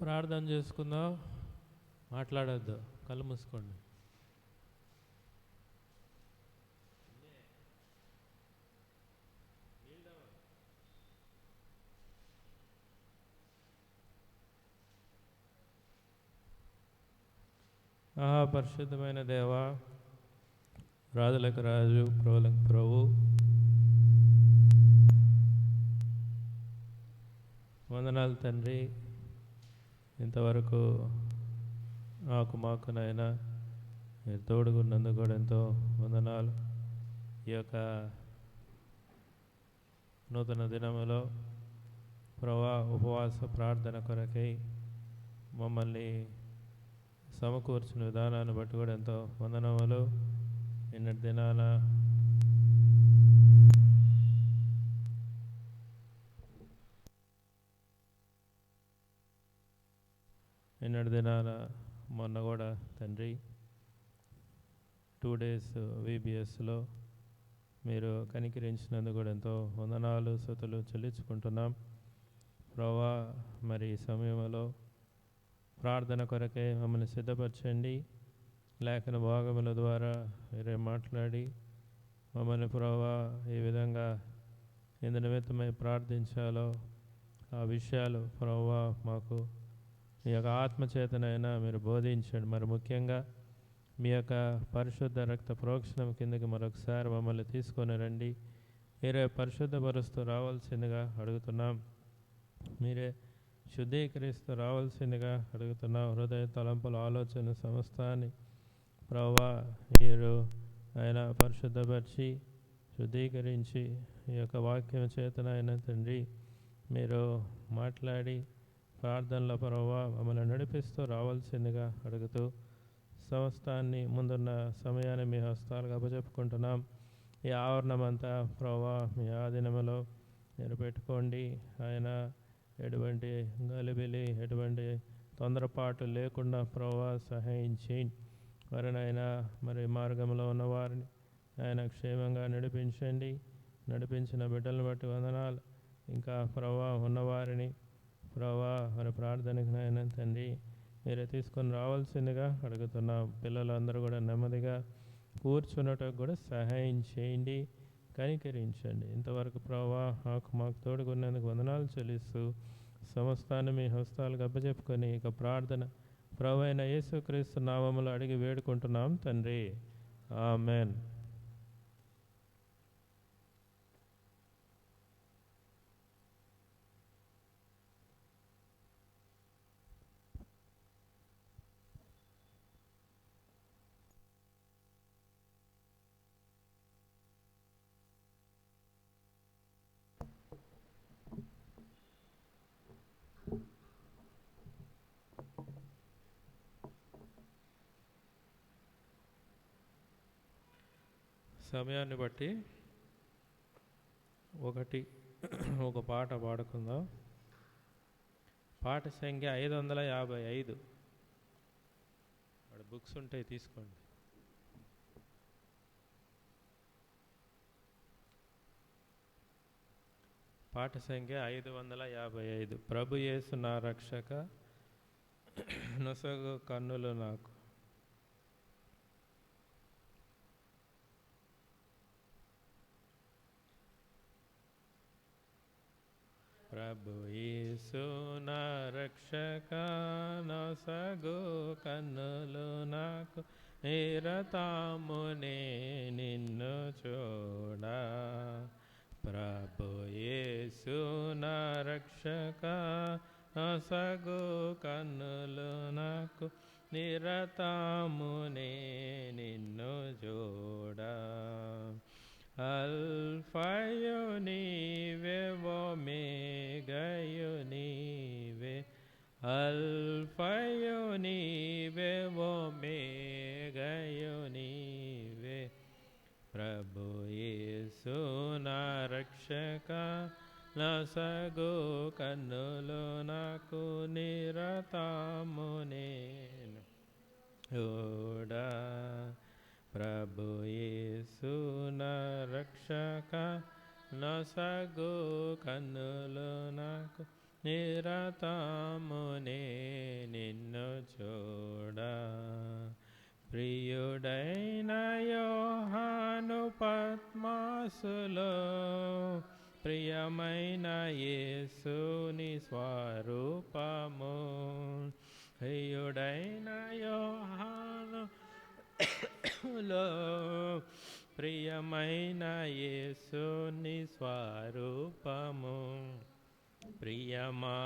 ప్రార్థన చేసుకుందాం. మాట్లాడొద్దు, కళ్ళు మూసుకోండి. పరిశుద్ధమైన దేవ, రాజులకు రాజు, ప్రభులకు ప్రభు, వందనాలు తండ్రి. ఇంతవరకు మాకు నాయనా మీరు తోడుగున్నందుకు కూడా ఎంతో వందనాలు. ఈ యొక్క నూతన దినములో ఉపవాస ప్రార్థన కొరకై మమ్మల్ని సమకూర్చిన విధానాన్ని బట్టి కూడా ఎంతో వందనములు. నిన్నటి దినాన మొన్న కూడా తండ్రి 2 days VBSలో మీరు కనికరించినందుకు కూడా ఎంతో వందనాలు, స్తుతులు చెల్లించుకుంటున్నాం ప్రభువా. మరి ఈ సమయంలో ప్రార్థన కొరకే మమ్మల్ని సిద్ధపరచండి. లేఖన భాగముల ద్వారా మీరే మాట్లాడి మమ్మల్ని ప్రభువా ఏ విధంగా ఇందు నిమిత్తమై ప్రార్థించాలో ఆ విషయాలు ప్రభువా మాకు మీ యొక్క ఆత్మచేతనైనా మీరు బోధించండి. మరి ముఖ్యంగా మీ యొక్క పరిశుద్ధ రక్త ప్రోక్షణం కిందకి మరొకసారి మమ్మల్ని తీసుకొని రండి. మీరే పరిశుద్ధపరుస్తూ రావాల్సిందిగా అడుగుతున్నాం. మీరే శుద్ధీకరిస్తూ రావాల్సిందిగా అడుగుతున్నాం. హృదయ తలంపుల ఆలోచన సమస్తాన్ని ప్రభువా మీరు ఆయన పరిశుద్ధపరిచి శుద్ధీకరించి ఈ యొక్క వాక్యం చేతనైన తండ్రి మీరు మాట్లాడి ప్రార్థనల ప్రభువా మమ్మల్ని నడిపిస్తూ రావాల్సిందిగా అడుగుతూ సమస్తాన్ని ముందున్న సమయాన్ని మీ హస్తాలకు అప్పచెప్పుకుంటున్నాం. ఈ ఆవరణమంతా ప్రభువా మీ ఆధీనములో మీరు పెట్టుకోండి. ఆయన ఎటువంటి గలిబిలి ఎటువంటి తొందరపాటు లేకుండా ప్రభువా సహాయం చేయండి. వారినైనా మరి మార్గంలో ఉన్నవారిని ఆయన క్షేమంగా నడిపించండి. నడిపించిన బిడ్డలను బట్టి వందనాలు. ఇంకా ప్రభువా ఉన్నవారిని ప్రభువా మరి ప్రార్థనకు నాయన తండ్రి మీరే తీసుకొని రావాల్సిందిగా అడుగుతున్నాం. పిల్లలందరూ కూడా నెమ్మదిగా కూర్చున్నట్టుకు కూడా సహాయం చేయండి, కనికరించండి. ఇంతవరకు ప్రభువా మాకు తోడుకున్నందుకు వందనాలు చెల్లిస్తూ సమస్తాన్ని మీ హస్తాలకు అప్పచెప్పుకొని ఇక ప్రార్థన ప్రభువైన యేసుక్రీస్తు నామములో అడిగి వేడుకుంటున్నాం తండ్రి, ఆమేన్. సమయాన్ని బట్టి ఒక పాట పాడుకుందాం. పాట సంఖ్య 555. బుక్స్ ఉంటాయి తీసుకోండి. పాట సంఖ్య 555. ప్రభు యేసు నా రక్షక, నొసగు కన్నులు నాకు. ప్రభు యేసు నా రక్షక, నొసగు కన్నులు నాకు, నిరతమునే నిన్ను చూడా. ప్రభు యేసు నా రక్షక, నొసగు కన్నులు నాకు, నిరతమునే నిన్ను చూడా. అల్ఫయు నీవే, ఒమేగయు నీవే. అల్ఫయు నీవే, ఒమేగయు నీవే. ప్రభు యేసు నా రక్షక, నొసగు కన్నులు నాకు, నిరతమునే చూడా. ప్రభు యేసు నా రక్షక, నొసగు కన్నులు నాకు, నిరతమునే నిన్ను చూడ. ప్రియుడైన యోహాను పద్మాసులో ప్రియమైన యేసుని స్వరూపము. ప్రియుడైన యోహాను ప్రియమైన యేసుని స్వరూపము. ప్రియమారజోచి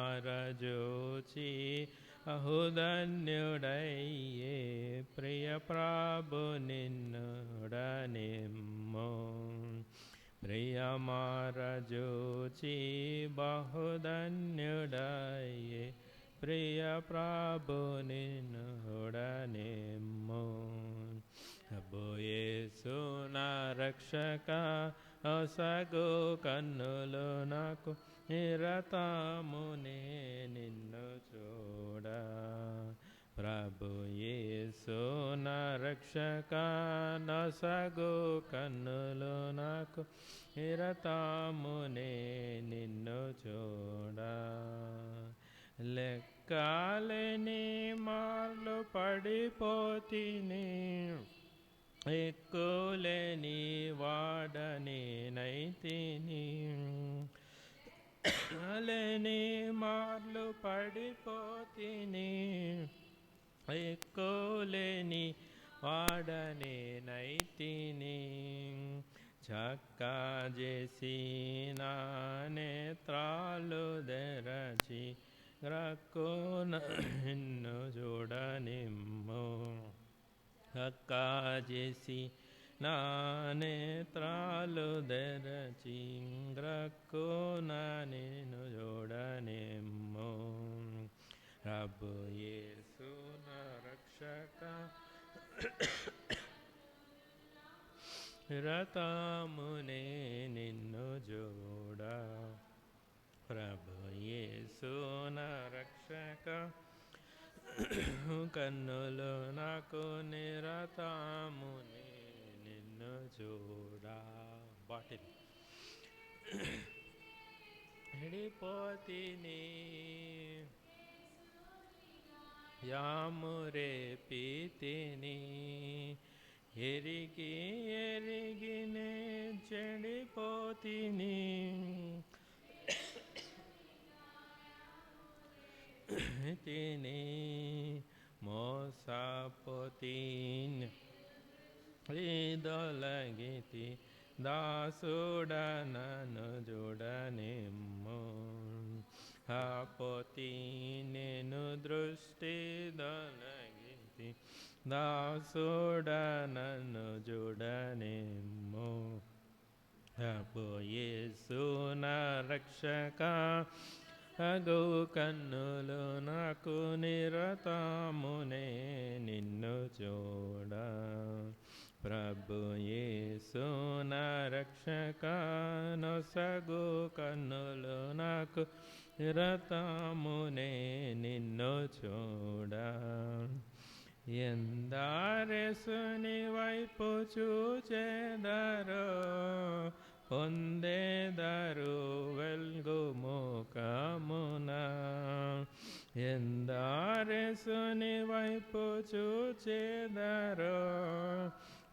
అహుధన్యుడయ్యే ప్రియ ప్రభు నిన్నుడనిమ్ము. ప్రియమారజోచి బహుధన్యుడయ్యే ప్రియ ప్రభు నిన్నుడనిమ్ము. ప్రభు యేసు నా రక్షక ఒసగు కన్నులు నాకు నిరతమునే నిన్ను చూడ. ప్రభు యేసు నా రక్షక నొసగు కన్నులు నాకు నిరతమునే నిన్ను చూడ. లెక్కలేని మార్లు పడిపోతిని, ఎక్కులేని వాడనేనైతిని. లేని మార్లు పడిపోతిని, ఎక్కులేని వాడనేనైతిని. చక్కా చేసి నా నేత్రాలు తెరచి గ్రక్కున నిన్ను చూడనిమ్ము. చక్కా చేసి నా నేత్రాలు తెరచి గ్రక్కున నిన్ను చూడనిమ్ము. ప్రభు యేసు నా రక్షక నిరతమునే నిన్ను చూడ. ప్రభు యేసు నా రక్షక కన్నులు నాకు నిరతమునే నిన్ను చూడ. బాటిల్ ఎడిపోతిని యామురే పీతిని, ఎరిగి ఎరిగినే చెడిపోతిని. తిని మోసపోతిన్ దొలగితి, దాసుడనను చూడనిమ్ము. ఆపోతి నేను దృష్టి దొలగితి, దాసుడనను చూడనిమ్ము. ప్రభు యేసు నా రక్షక అగు కన్నులు నాకు నిరతమునే నిన్ను చూడ. ప్రభు యేసు నా రక్షక నొసగు కన్నులు నాకు నిరతమునే నిన్ను చూడ. ఎందారెసుని వైపు చూచెదరో పొందెదరు వెల్గు ముఖమున. ఎందారెసుని వైపు చూచెదరో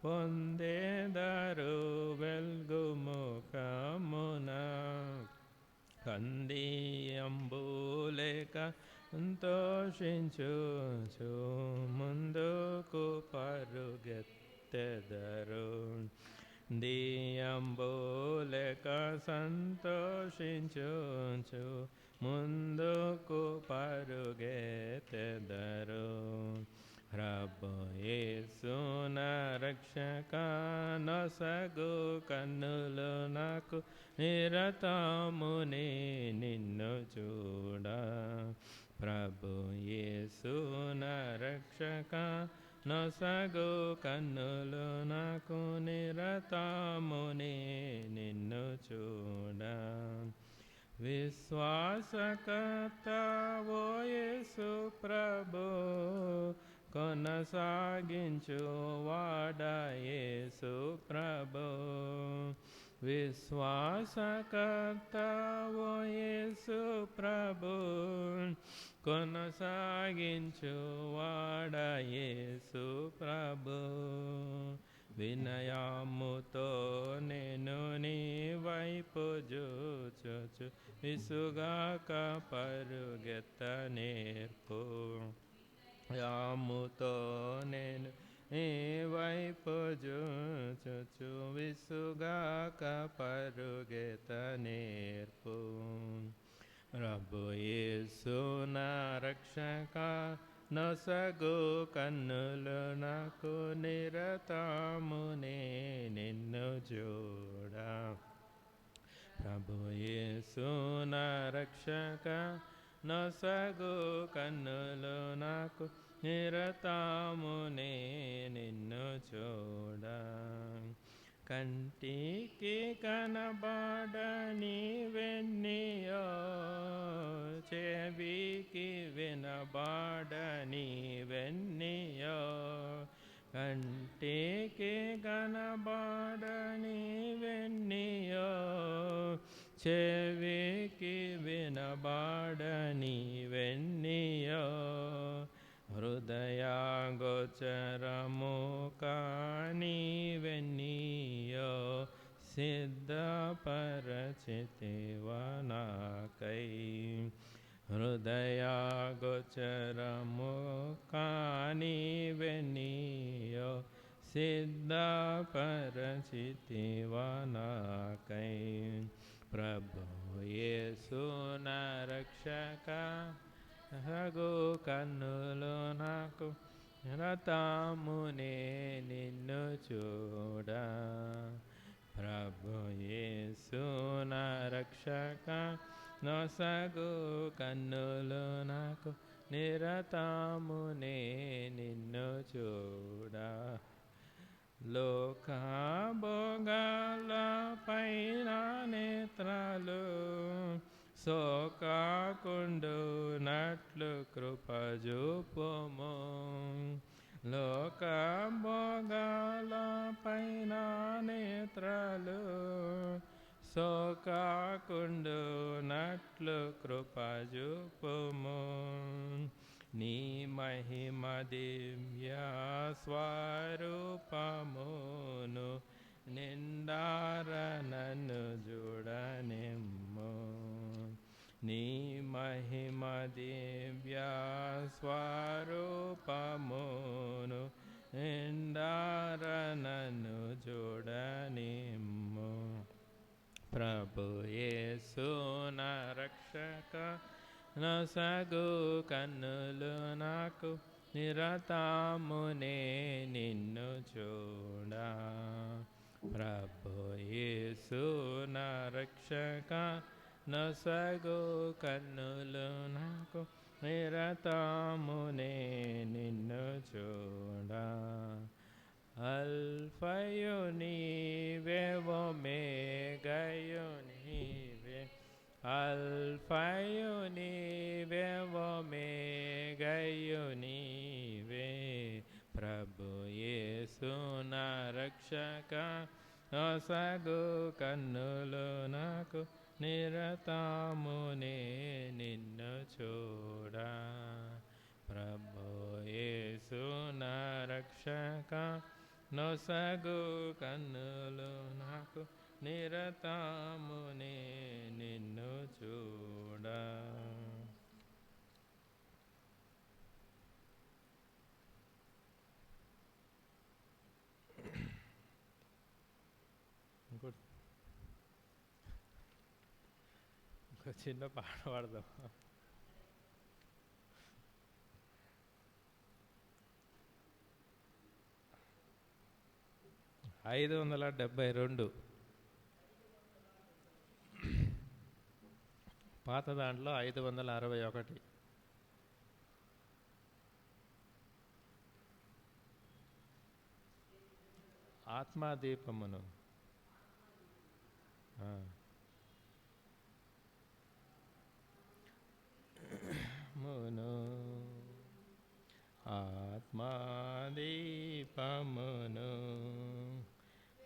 పొందెదరు వెల్గు ముఖమున. కందియంబులేక సంతోషించుచు ముందుకు పరుగెత్తెదరు. దియంబులేక సంతోషించుచు ముందుకు పరుగెత్తెదరు. ప్రభు యేసు నా రక్షక నొసగు కన్నులు నాకు నిరతమునే నిన్ను చూడ. ప్రభు యేసు నా రక్షక నొసగు కన్నులు నాకు నిరతమునే నిన్ను చూడ. విశ్వాసకర్త ఓ యేసు ప్రభు కొనసాగించు వాడ యేసు ప్రభు. విశ్వాసకర్తవో యేసు ప్రభు, కొనసాగించువాడ యేసు ప్రభు. వినయముతో నేను నీ వైపు చూచుచు, విసుగాక పరుగెత్త నేర్పు. యాముతో నేను నీ వైపు చూచుచు, విసుగాక పరుగెత్త నేర్పు. ప్రభు యేసు నా రక్షక, నొసగు కన్నులు నాకు నిరతమునే నిన్ను చూడ. ప్రభు యేసు నా రక్షక, నొసగు కన్నులు నాకు నిరతమునే నిన్ను చూడ. కంటికి కనబడని వెన్నీయో, చెవికి వినబడని వెన్నీయో. కంటికి కనబడని వెన్నీయో, చెవికి వినబడని వెన్నీయో. హృదయగోచరము కాని వెన్నీయో, సిద్ధపరచితివ నాకై. హృదయగోచరము కాని వెన్నీయో, సిద్ధపరచితివ నాకై. ప్రభు యేసు నా రక్షక, నొసగు కన్నులు నాకు నిరతమునే నిన్ను చూడ. ప్రభు యేసు నా రక్షక, నొసగు కన్నులు నాకు నిరతమునే నిన్ను చూడ. లోక భోగాల పైన నేత్రాలు సోకాకుండునట్లు కృప చూపుము. లోక భోగాల పైన నేత్రాలు సోకాకుండునట్లు కృప చూపుము. నీ మహిమ దివ్య స్వరూపమును నిండార నన్ను చూడనిమ్ము. నీ మహిమ దివ్య స్వరూపమును నిండార నన్ను చూడనిమ్ము. ప్రభు యేసు నా రక్షక, నొసగు కన్నులు నాకు నిరతమునే నిన్ను చూడ. ప్రభు యేసు నా రక్షక, నొసగు కన్నులు నాకు నిరతమునే నిన్ను చూడ. అల్ఫయు నీవే, ఒమేగయు నీవే. అల్ఫయు నీవే, ఒమేగయు నీవే. ప్రభు యేసు నా రక్షక, నొసగు కన్నులు నాకు నిరతమునే నిన్ను చూడ. ప్రభు యేసు నా రక్షక, నొసగు కన్నులు నాకు నిరతమునే నిన్ను చూడ. ఇంకో చిన్న పాట పాడదాం. 572 పాత దాంట్లో 561. ఆత్మదీపమును మును ఆత్మదీపమును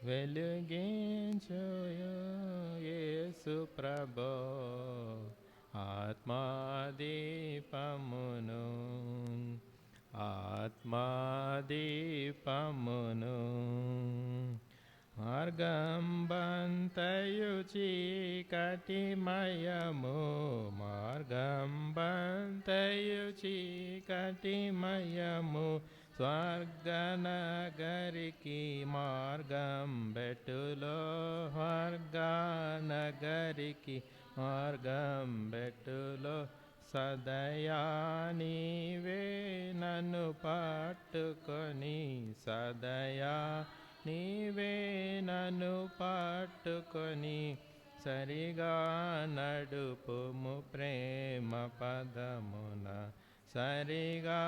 వెలుగించు యేసు ప్రభో ఆత్మాదీపమును ఆత్మాదీపమును మార్గంబంతయు చీకటిమయము మార్గంబంతయు చీకటిమయము స్వర్గనగరికి మార్గం బెట్టులో స్వర్గనగరికి మార్గం బెట్టులో సదయా నీవే నన్ను పట్టుకొని సదయా నీవే నన్ను పట్టుకొని సరిగా నడుపుము ప్రేమ పదమున సరిగా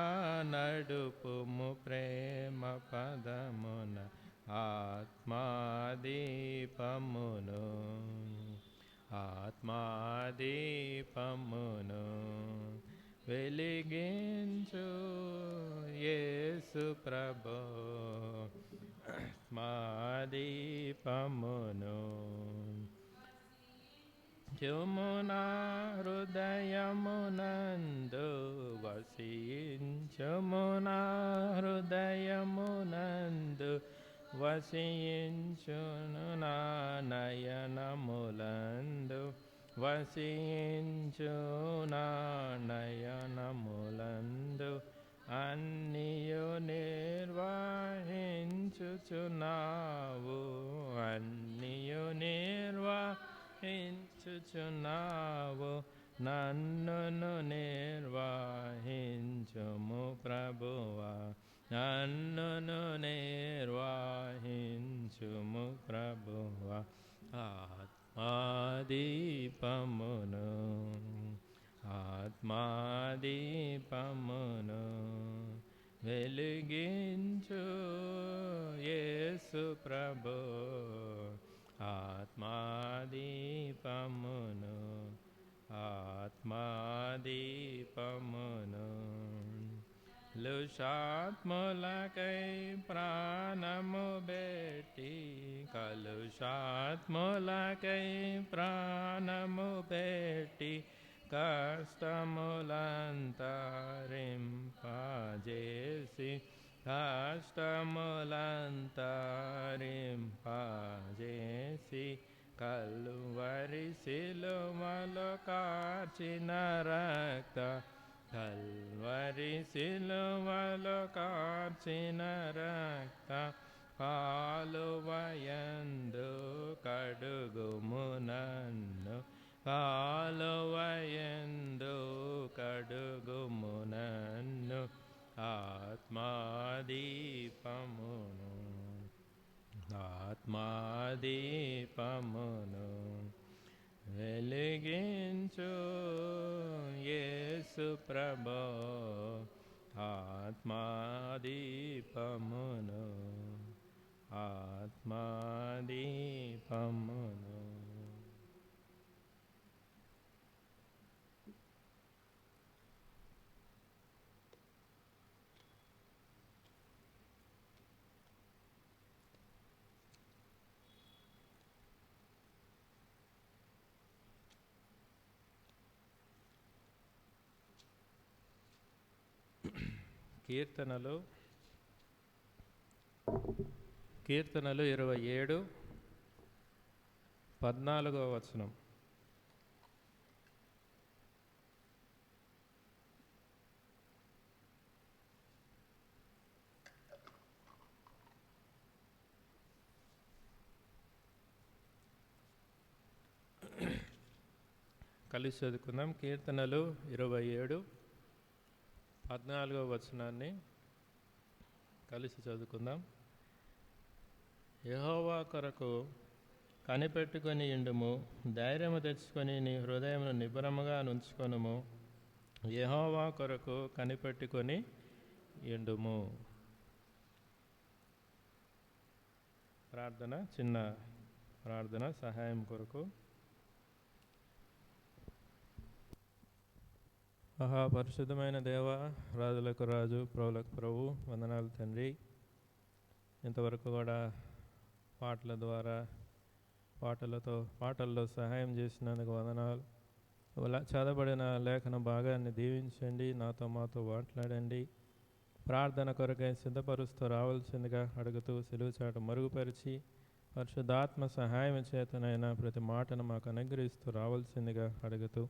నడుపుము ప్రేమ పదమున ఆత్మాదీపమును ఆత్మాదీపమును వెలిగించు యేసు ప్రభో ఆత్మాదీపమును చుమునా హృదయమునందు వసించుమునా హృదయమునందు వసించును నా నయనములందు వసించు నా నయనములందు అన్నియు నిర్వహించుచున్నావు అన్నియు నిర్వహించుచున్నావు నన్నును నిర్వహించుము ప్రభువా నన్నును నిర్వహించుము ప్రభువా ఆత్మాదీపమును ఆత్మాదీపమును వెలిగించు యేసు ప్రభో ఆత్మాదీపమును ఆత్మాదీపమును కలుషాత్ములకై ప్రాణము బెట్టి కలుషాత్ములకై ప్రాణము బెట్టి కష్టములంతరింపజేసి కష్టములంతరింపజేసి కల్వరి సిలువలో కార్చిన రక్త కల్వరి సిలువలో కార్చిన రక్త కాలువయందు కడుగుము నన్ను కాలువయందు కడుగుము నన్ను ఆత్మాదీపమును ఆత్మాదీపమును వెలిగించు యేసు ప్రభో ఆత్మాదీపమును ఆత్మాదీపమును కీర్తనలు 27 14వ వచనం. కలిసి చదువుకుందాం. కీర్తనలు 27 14వ వచనాన్ని కలిసి చదువుకుందాం. యెహోవా కొరకు కనిపెట్టుకొని ఇండుము, ధైర్యము తెచ్చుకొని నీ హృదయమును నిబ్బరముగా నుంచుకొనుము. యెహోవా కొరకు కనిపెట్టుకొని ఇండుము. ప్రార్థన, చిన్న ప్రార్థన సహాయం కొరకు. పరిశుద్ధమైన దేవ, రాజులకు రాజు, ప్రభులకు ప్రభు, వందనాలు తండ్రి. ఇంతవరకు కూడా పాటల ద్వారా పాటల్లో సహాయం చేసినందుకు వందనాలు. చదవబడిన లేఖన భాగాన్ని దీవించండి, మాతో మాట్లాడండి. ప్రార్థన కొరకై సిద్ధపరుస్తూ రావాల్సిందిగా అడుగుతూ సిలువచాటు మరుగుపరిచి పరిశుద్ధాత్మ సహాయం చేతనైనా ప్రతి మాటను మాకు అనుగ్రహిస్తూ రావాల్సిందిగా అడుగుతూ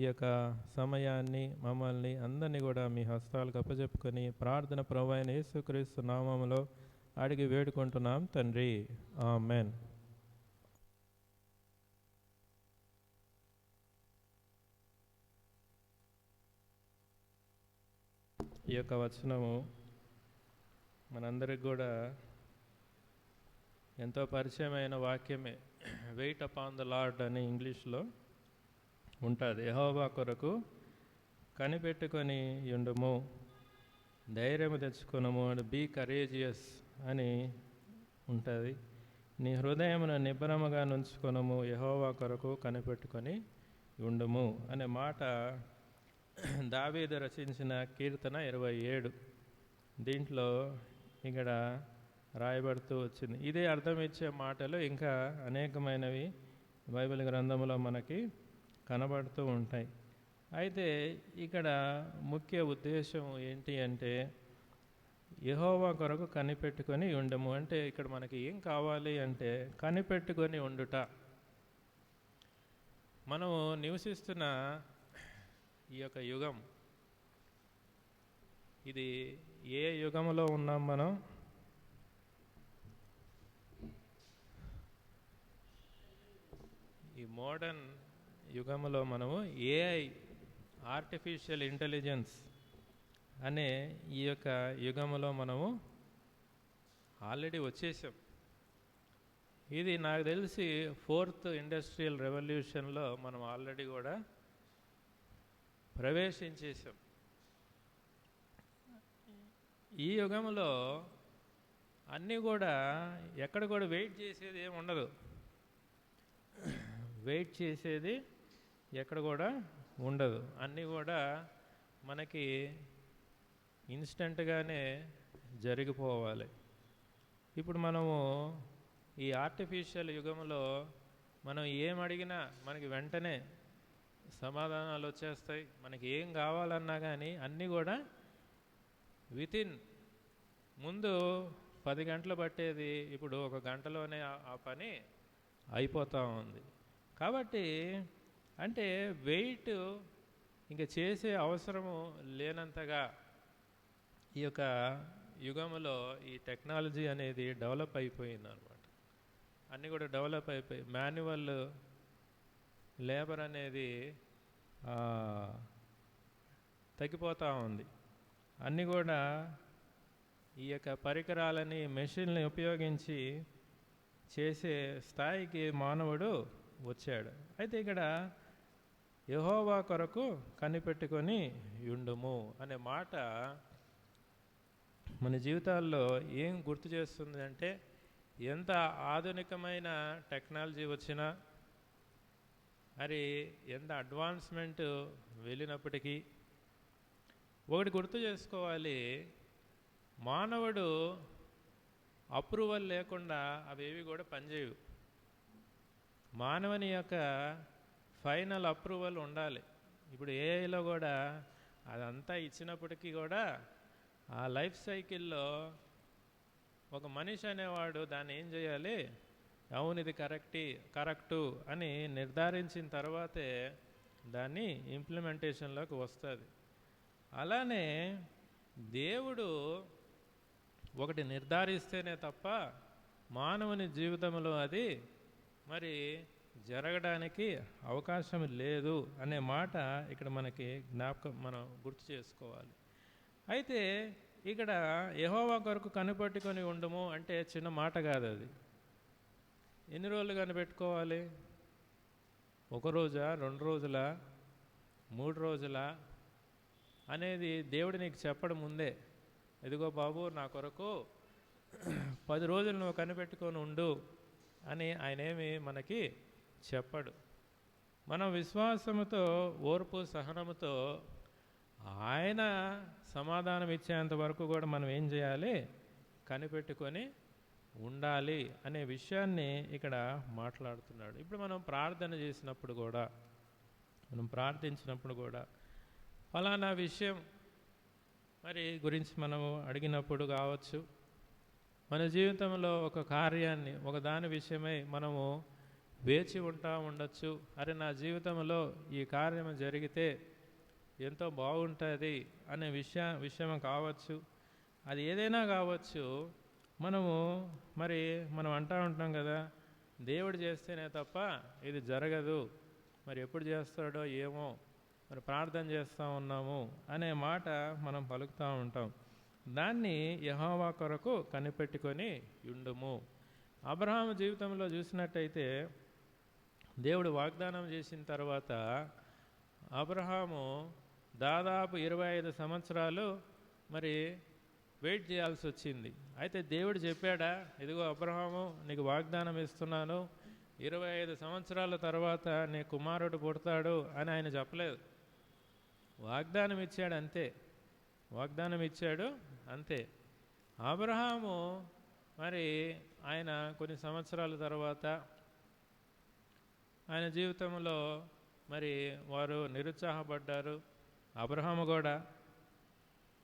ఈ యొక్క సమయాన్ని మమ్మల్ని అందరినీ కూడా మీ హస్తాలకు అప్పచెప్పుకొని ప్రార్థన ప్రభువైన యేసుక్రీస్తు నామములో అడిగి వేడుకుంటున్నాం తండ్రి, ఆమెన్. ఈ యొక్క వచనము మనందరికి కూడా ఎంతో పరిచయమైన వాక్యమే. వెయిట్ అపాన్ ద లార్డ్ అని ఇంగ్లీష్లో ఉంటుంది. యెహోవా కొరకు కనిపెట్టుకొని ఉండుము, ధైర్యము తెచ్చుకొనుము, బీ కరేజియస్ అని ఉంటుంది. నీ హృదయమును నిబ్బరముగా నుంచుకొనుము, యెహోవా కొరకు కనిపెట్టుకొని ఉండుము అనే మాట దావీదు రచించిన కీర్తన 27 దీంట్లో ఇక్కడ రాయబడుతూ వచ్చింది. ఇదే అర్థం ఇచ్చే మాటలు ఇంకా అనేకమైనవి బైబిల్ గ్రంథంలో మనకి కనబడుతూ ఉంటాయి. అయితే ఇక్కడ ముఖ్య ఉద్దేశం ఏంటి అంటే యెహోవా కొరకు కనిపెట్టుకొని ఉండము అంటే ఇక్కడ మనకి ఏం కావాలి అంటే కనిపెట్టుకొని ఉండుట. మనము నివసిస్తున్న ఈ యొక్క యుగం, ఇది ఏ యుగంలో ఉన్నాం మనం? ఈ మోడర్న్ యుగంలో మనము ఏఐ, ఆర్టిఫిషియల్ ఇంటెలిజెన్స్ అనే ఈ యొక్క యుగంలో మనము ఆల్రెడీ వచ్చేసాం. ఇది నాకు తెలిసి 4th ఇండస్ట్రియల్ రెవల్యూషన్లో మనం ఆల్రెడీ కూడా ప్రవేశించేసాం. ఈ యుగంలో అన్నీ కూడా ఎక్కడ కూడా వెయిట్ చేసేది ఏమి ఉండదు. వెయిట్ చేసేది ఎక్కడ కూడా ఉండదు. అన్నీ కూడా మనకి ఇన్స్టెంట్గానే జరిగిపోవాలి. ఇప్పుడు మనము ఈ ఆర్టిఫిషియల్ యుగంలో మనం ఏం అడిగినా మనకి వెంటనే సమాధానాలు వచ్చేస్తాయి. మనకి ఏం కావాలన్నా కానీ అన్నీ కూడా వితిన్, ముందు 10 గంటలు పట్టేది ఇప్పుడు 1 గంటలోనే ఆ పని అయిపోతూ ఉంది. కాబట్టి అంటే వెయిట్ ఇంకా చేసే అవసరము లేనంతగా ఈ యొక్క యుగంలో ఈ టెక్నాలజీ అనేది డెవలప్ అయిపోయింది అన్నమాట. అన్నీ కూడా డెవలప్ అయిపోయి మాన్యువల్ లేబర్ అనేది తగ్గిపోతూ ఉంది. అన్నీ కూడా ఈ యొక్క పరికరాలని, మెషిన్ని ఉపయోగించి చేసే స్థాయికి మానవుడు వచ్చాడు. అయితే ఇక్కడ యెహోవా కొరకు కనిపెట్టుకొని ఉండుము అనే మాట మన జీవితాల్లో ఏం గుర్తు చేస్తుంది అంటే ఎంత ఆధునికమైన టెక్నాలజీ వచ్చినా, మరి ఎంత అడ్వాన్స్మెంట్ వెళ్ళినప్పటికీ ఒకటి గుర్తు చేసుకోవాలి, మానవుడు అప్రూవల్ లేకుండా అవేవి కూడా పనిచేయవు. మానవుని యొక్క ఫైనల్ అప్రూవల్ ఉండాలి. ఇప్పుడు ఏఐలో కూడా అదంతా ఇచ్చినప్పటికీ కూడా ఆ లైఫ్ సైకిల్లో ఒక మనిషి అనేవాడు దాన్ని ఏం చేయాలి, అవును ఇది కరెక్టు అని నిర్ధారించిన తర్వాతే దాన్ని ఇంప్లిమెంటేషన్లోకి వస్తుంది. అలానే దేవుడు ఒకటి నిర్ధారిస్తేనే తప్ప మానవుని జీవితంలో అది మరి జరగడానికి అవకాశం లేదు అనే మాట ఇక్కడ మనకి మనం గుర్తు చేసుకోవాలి. అయితే ఇక్కడ యెహోవా కొరకు కనిపెట్టుకొని ఉండము అంటే చిన్న మాట కాదు. అది ఎన్ని రోజులు కనిపెట్టుకోవాలి? 1 రోజా, 2 రోజులా, 3 రోజులా అనేది దేవుడు నీకు చెప్పడం ముందే, ఇదిగో బాబు నా కొరకు 10 రోజులు నువ్వు కనిపెట్టుకొని ఉండు అని ఆయనేమి మనకి చెప్పడు. మనం విశ్వాసముతో, ఓర్పు, సహనముతో ఆయన సమాధానం ఇచ్చేంత వరకు కూడా మనం ఏం చేయాలి? కనిపెట్టుకొని ఉండాలి అనే విషయాన్ని ఇక్కడ మాట్లాడుతున్నాడు. ఇప్పుడు మనం ప్రార్థన చేసినప్పుడు కూడా, మనం ప్రార్థించినప్పుడు కూడా ఫలానా విషయం మరి గురించి మనము అడిగినప్పుడు కావచ్చు, మన జీవితంలో ఒక కార్యాన్ని, ఒక దాని విషయమై మనము వేచి ఉండొచ్చు. అరే, నా జీవితంలో ఈ కార్యం జరిగితే ఎంతో బాగుంటుంది అనే విషయం కావచ్చు, అది ఏదైనా కావచ్చు. మనం అంటూ ఉంటాం కదా, దేవుడు చేస్తేనే తప్ప ఇది జరగదు, మరి ఎప్పుడు చేస్తాడో ఏమో, మరి ప్రార్థన చేస్తూ ఉన్నాము అనే మాట మనం పలుకుతూ ఉంటాం. దాన్ని యెహోవా కొరకు కనిపెట్టుకొని ఉండుము. అబ్రహాము జీవితంలో చూసినట్టయితే దేవుడు వాగ్దానం చేసిన తర్వాత అబ్రహాము దాదాపు 25 సంవత్సరాలు మరి వెయిట్ చేయాల్సి వచ్చింది. అయితే దేవుడు చెప్పాడా, ఇదిగో అబ్రహాము నీకు వాగ్దానం ఇస్తున్నాను, 25 సంవత్సరాల తర్వాత నీ కుమారుడు పుడతాడు అని ఆయన చెప్పలేదు. వాగ్దానం ఇచ్చాడు అంతే, వాగ్దానం ఇచ్చాడు అంతే. అబ్రహాము మరి ఆయన కొన్ని సంవత్సరాల తర్వాత ఆయన జీవితంలో మరి వారు నిరుత్సాహపడ్డారు. అబ్రహాము కూడా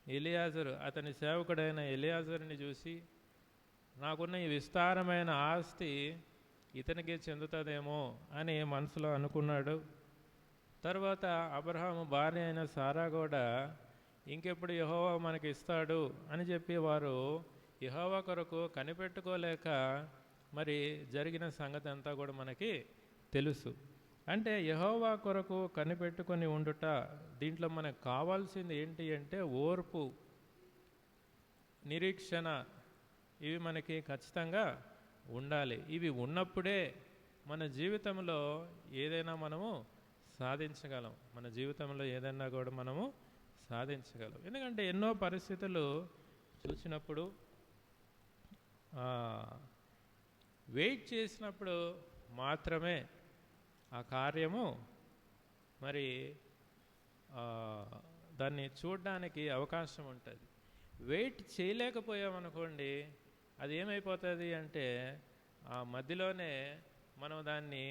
ఎలియాజరు, అతని సేవకుడైన ఎలియాజరుని చూసి నాకున్న ఈ విస్తారమైన ఆస్తి ఇతనికే చెందుతుందేమో అని మనసులో అనుకున్నాడు. తర్వాత అబ్రహాము భార్య అయిన సారా కూడా ఇంకెప్పుడు యెహోవా మనకి ఇస్తాడు అని చెప్పి వారు యెహోవా కొరకు కనిపెట్టుకోలేక మరి జరిగిన సంగతి అంతా కూడా మనకి తెలుసు. అంటే యెహోవా కొరకు కనిపెట్టుకొని ఉండుట, దీంట్లో మనకు కావాల్సింది ఏంటి అంటే ఓర్పు, నిరీక్షణ, ఇవి మనకి ఖచ్చితంగా ఉండాలి. ఇవి ఉన్నప్పుడే మన జీవితంలో ఏదైనా మనము సాధించగలం, మన జీవితంలో ఏదైనా కూడా మనము సాధించగలం. ఎందుకంటే ఎన్నో పరిస్థితులు చూసినప్పుడు వెయిట్ చేసినప్పుడు మాత్రమే ఆ కార్యము మరి దాన్ని చూడడానికి అవకాశం ఉంటుంది. వెయిట్ చేయలేకపోయామనుకోండి, అది ఏమైపోతుంది అంటే ఆ మధ్యలోనే మనం దాన్ని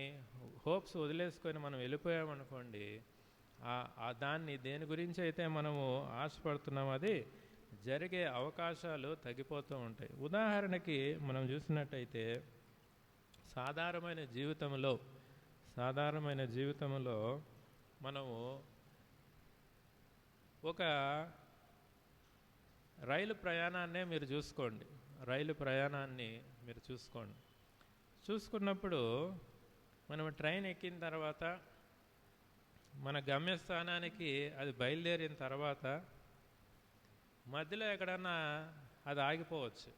హోప్స్ వదిలేసుకొని మనం వెళ్ళిపోయామనుకోండి, దాన్ని దేని గురించి అయితే మనము ఆశపడుతున్నాం అది జరిగే అవకాశాలు తగ్గిపోతూ ఉంటాయి. ఉదాహరణకి మనం చూసినట్టయితే సాధారణమైన జీవితంలో మనము ఒక రైలు ప్రయాణాన్నే మీరు చూసుకోండి. రైలు ప్రయాణాన్ని మీరు చూసుకున్నప్పుడు మనం ట్రైన్ ఎక్కిన తర్వాత మన గమ్యస్థానానికి అది బయలుదేరిన తర్వాత మధ్యలో ఎక్కడన్నా అది ఆగిపోవచ్చు.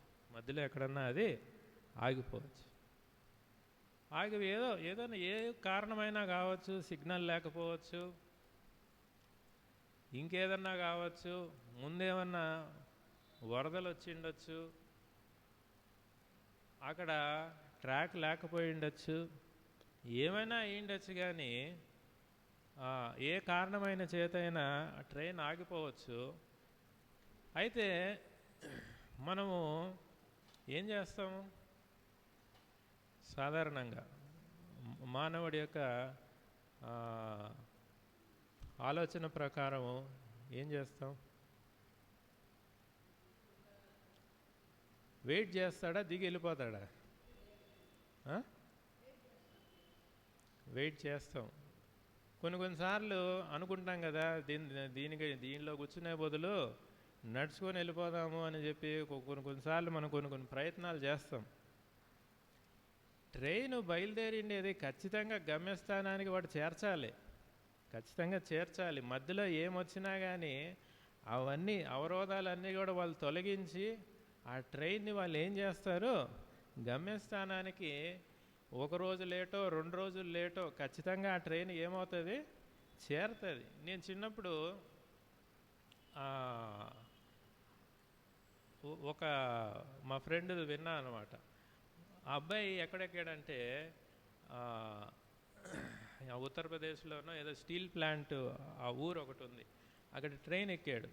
ఏదైనా ఏ కారణమైనా కావచ్చు, సిగ్నల్ లేకపోవచ్చు, ఇంకేదన్నా కావచ్చు, ముందేమన్నా వరదలు వచ్చి ఉండొచ్చు, అక్కడ ట్రాక్ లేకపోయి ఉండొచ్చు, ఏమైనా అయి ఉండొచ్చు. కానీ ఏ కారణమైన చేతైనా ట్రైన్ ఆగిపోవచ్చు. అయితే మనము ఏం చేస్తాము? సాధారణంగా మానవుడి యొక్క ఆలోచన ప్రకారము ఏం చేస్తాం? వెయిట్ చేస్తాడా, దిగి వెళ్ళిపోతాడా? వెయిట్ చేస్తాం. కొన్నిసార్లు అనుకుంటాం కదా, దీనిలో కూర్చునే బదులు నడుచుకొని వెళ్ళిపోదాము అని చెప్పి కొన్నిసార్లు మనం కొన్ని ప్రయత్నాలు చేస్తాం. ట్రైను బయలుదేరిండేది ఖచ్చితంగా గమ్యస్థానానికి వాడు ఖచ్చితంగా చేర్చాలి. మధ్యలో ఏమొచ్చినా కానీ అవన్నీ అవరోధాలన్నీ కూడా వాళ్ళు తొలగించి ఆ ట్రైన్ని వాళ్ళు ఏం చేస్తారు, గమ్యస్థానానికి 1 రోజు లేటో 2 రోజులు లేటో ఖచ్చితంగా ఆ ట్రైన్ ఏమవుతుంది, చేరుతుంది. నేను చిన్నప్పుడు మా ఫ్రెండ్ విన్నా అనమాట. ఆ అబ్బాయి ఎక్కడెక్కాడంటే ఉత్తరప్రదేశ్లోనో ఏదో స్టీల్ ప్లాంట్ ఆ ఊరు ఒకటి ఉంది, అక్కడ ట్రైన్ ఎక్కాడు.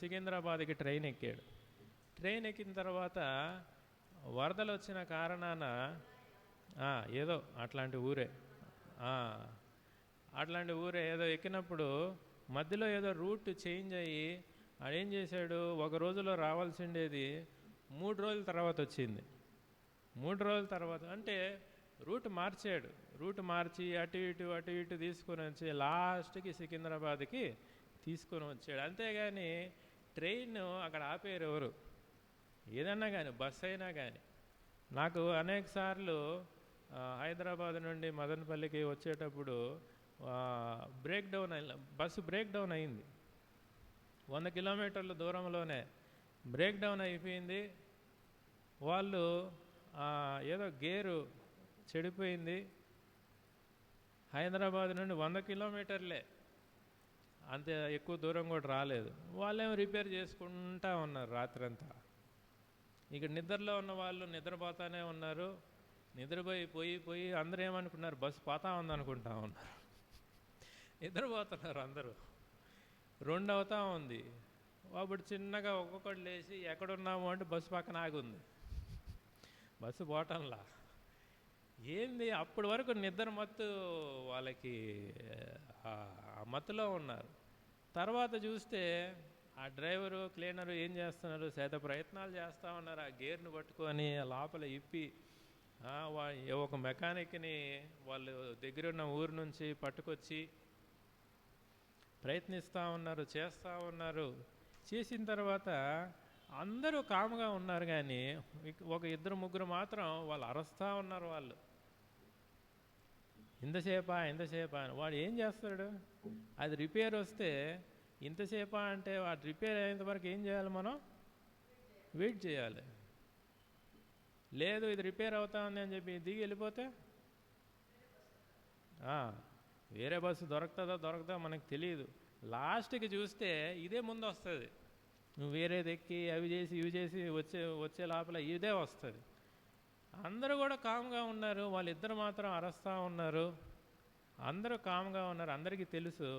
సికింద్రాబాద్కి ట్రైన్ ఎక్కాడు. ట్రైన్ ఎక్కిన తర్వాత వరదలు వచ్చిన కారణాన ఏదో అట్లాంటి ఊరే అట్లాంటి ఊరే ఏదో ఎక్కినప్పుడు మధ్యలో ఏదో రూట్ చేంజ్ అయ్యి ఆడేం చేశాడు, ఒక రోజులో రావాల్సిండేది 3 రోజుల తర్వాత వచ్చింది. 3 రోజుల తర్వాత అంటే రూట్ మార్చాడు. రూట్ మార్చి అటు ఇటు తీసుకొని వచ్చి లాస్ట్కి సికింద్రాబాద్కి తీసుకొని వచ్చాడు. అంతేగాని ట్రైన్ అక్కడ ఆపేరు ఎవరు, ఏదన్నా కానీ బస్సు అయినా కానీ. నాకు అనేక సార్లు హైదరాబాద్ నుండి మదనపల్లికి వచ్చేటప్పుడు బస్సు బ్రేక్ డౌన్ అయింది. 100 కిలోమీటర్ల దూరంలోనే బ్రేక్ డౌన్ అయిపోయింది. వాళ్ళు ఏదో గేరు చెడిపోయింది. హైదరాబాద్ నుండి 100 కిలోమీటర్లే, అంత ఎక్కువ దూరం కూడా రాలేదు. వాళ్ళేమో రిపేర్ చేసుకుంటా ఉన్నారు రాత్రంతా. ఇక నిద్రలో ఉన్న వాళ్ళు నిద్రపోతానే ఉన్నారు. నిద్రపోయి అందరూ ఏమనుకున్నారు, బస్సు పోతా ఉందనుకుంటా ఉన్నారు. నిద్రపోతున్నారు అందరూ. 2 అవుతా ఉంది. అప్పుడు చిన్నగా ఒక్కొక్కటి లేచి ఎక్కడున్నాము అంటే బస్సు పక్కన ఆగుంది, బస్సు పోవటంలా. ఏంది అప్పటి వరకు నిద్ర మత్తు వాళ్ళకి ఆ మత్తులో ఉన్నారు. తర్వాత చూస్తే ఆ డ్రైవరు క్లీనరు ఏం చేస్తున్నారు, శత ప్రయత్నాలు చేస్తూ ఉన్నారు. ఆ గేర్ను పట్టుకొని లోపల ఇప్పి ఒక మెకానిక్ని వాళ్ళు దగ్గరున్న ఊరు నుంచి పట్టుకొచ్చి ప్రయత్నిస్తూ ఉన్నారు, చేస్తూ ఉన్నారు. చేసిన తర్వాత అందరూ కాముగా ఉన్నారు. కానీ ఒక 2-3 మాత్రం వాళ్ళు అరుస్తూ ఉన్నారు. వాళ్ళు ఇంతసేపా అని. వాడు ఏం చేస్తాడు, అది రిపేర్ వస్తే ఇంతసేపా అంటే వాడు రిపేర్ అయ్యేంత వరకు ఏం చేయాలి, మనం వెయిట్ చేయాలి. లేదు ఇది రిపేర్ అవుతా ఉంది అని చెప్పి దిగి వెళ్ళిపోతే వేరే బస్సు దొరకదా మనకు తెలియదు. లాస్ట్కి చూస్తే ఇదే ముందు వస్తుంది. నువ్వు వేరేది ఎక్కి అవి చేసి ఇవి చేసి వచ్చే లోపల ఇదే వస్తుంది. అందరూ కూడా కామ్గా ఉన్నారు. వాళ్ళిద్దరు మాత్రం అరుస్తూ ఉన్నారు. అందరూ కామ్గా ఉన్నారు. అందరికీ తెలుసు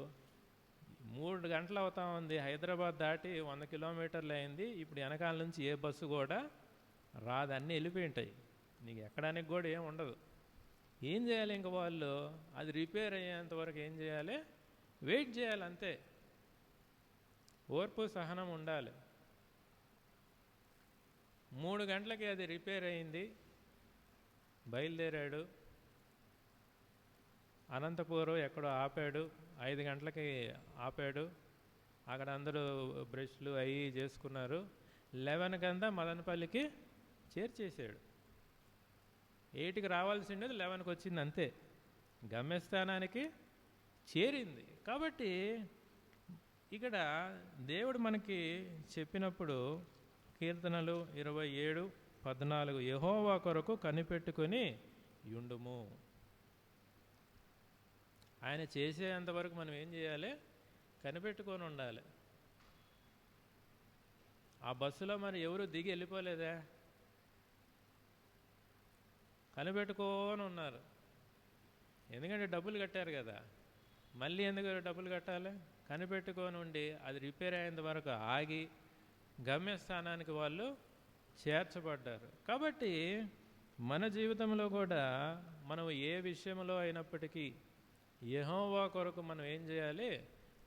3 గంటలు అవుతా ఉంది, హైదరాబాద్ దాటి 100 కిలోమీటర్లు అయింది. ఇప్పుడు వెనకాల నుంచి ఏ బస్సు కూడా రాదు, అన్నీ వెళ్ళిపోయి ఉంటాయి. నీకు ఎక్కడానికి కూడా ఏం ఉండదు. ఏం చేయాలి ఇంక వాళ్ళు, అది రిపేర్ అయ్యేంత వరకు ఏం చేయాలి, వెయిట్ చేయాలి అంతే. ఓర్పు సహనం ఉండాలి. 3 గంటలకి అది రిపేర్ అయింది. బయలుదేరాడు. అనంతపురం ఎక్కడో ఆపాడు. 5 గంటలకి ఆపాడు. అక్కడ అందరూ బ్రష్లు అవి చేసుకున్నారు. 11 కంతా మదనపల్లికి చేర్చేసాడు. 8కి రావాల్సిండేది 11కి వచ్చింది అంతే. గమ్యస్థానానికి చేరింది. కాబట్టి ఇక్కడ దేవుడు మనకి చెప్పినప్పుడు కీర్తనలు 27:14 యెహోవా కొరకు కనిపెట్టుకొని యుండుము. ఆయన చేసేంతవరకు మనం ఏం చేయాలి, కనిపెట్టుకొని ఉండాలి. ఆ బస్సులో మరి ఎవరు దిగి వెళ్ళిపోలేదా, కనిపెట్టుకొని ఉన్నారు. ఎందుకంటే డబ్బులు కట్టారు కదా, మళ్ళీ ఎందుకు డబ్బులు కట్టాలి, కనిపెట్టుకొని ఉండి అది రిపేర్ అయ్యేంత వరకు ఆగి గమ్యస్థానానికి వాళ్ళు చేర్చబడ్డారు. కాబట్టి మన జీవితంలో కూడా మనం ఏ విషయంలో అయినప్పటికీ యెహోవా కొరకు మనం ఏం చేయాలి,